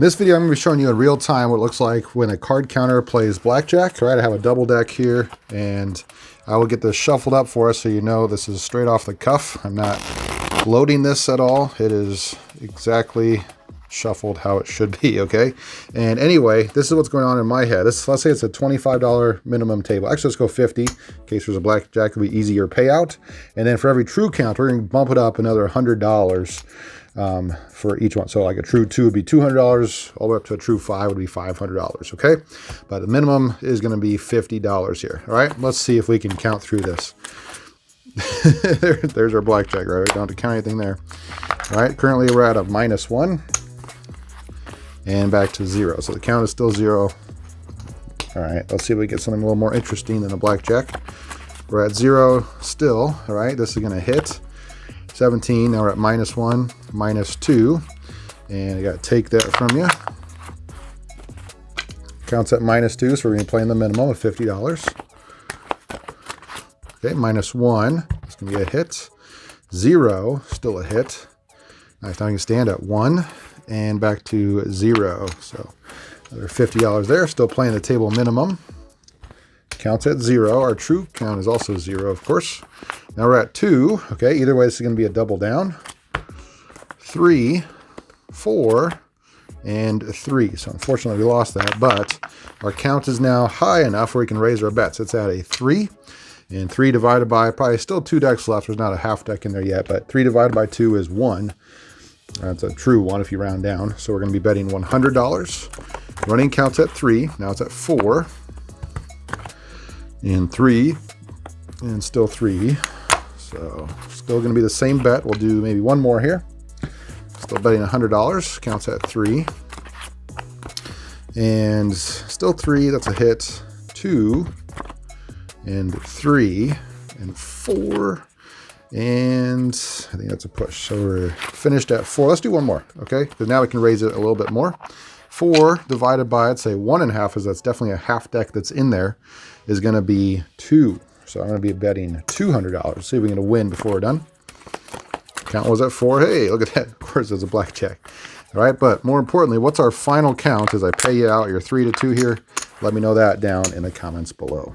In this video, I'm going to be showing you in real time what it looks like when a card counter plays blackjack. All right, I have a double deck here, and I will get this shuffled up for us so you know this is straight off the cuff. I'm not loading this at all. It is exactly shuffled how it should be, okay? And anyway, this is what's going on in my head. Let's say it's a $25 minimum table. Actually, let's go 50 in case there's a blackjack. It'll be easier payout. And then for every true count, we're going to bump it up another $100 for each one. So like a true 2 would be $200, all the way up to a true 5 would be $500, okay? But the minimum is going to be $50 here, all right? Let's see if we can count through this. There's our blackjack, right? We don't have to count anything there. All right, currently we're at a -1 and back to 0. So the count is still 0. All right, let's see if we get something a little more interesting than a blackjack. We're at 0 still, all right? This is going to hit 17. Now we're at -1, -2, and I got to take that from you. Counts at -2, so we're going to play in the minimum of $50. Okay, -1, it's going to be a hit. 0, still a hit. Nice, now I can stand at 1 and back to 0. So another $50 there, still playing the table minimum. Counts at 0. Our true count is also 0, of course. Now we're at 2. Okay, either way, this is going to be a double down. 3, 4, and 3. So unfortunately, we lost that, but our count is now high enough where we can raise our bets. It's at a 3. And 3 divided by, probably still 2 decks left. There's not a half deck in there yet, but 3 divided by 2 is 1. That's a true 1 if you round down. So we're going to be betting $100. Running counts at 3. Now it's at 4. And 3. And still 3. So still going to be the same bet. We'll do maybe one more here. Still betting $100. Counts at 3. And still 3. That's a hit. 2. And 3. And 4. And I think that's a push. So we're finished at 4. Let's do one more, okay? Because now we can raise it a little bit more. 4 divided by, I'd say 1.5, is that's definitely a half deck that's in there, is going to be 2. So I'm going to be betting $200. See if we can win before we're done. Count was at 4. Hey, look at that. Of course, there's a blackjack. All right, but more importantly, what's our final count as I pay you out your 3 to 2 here? Let me know that down in the comments below.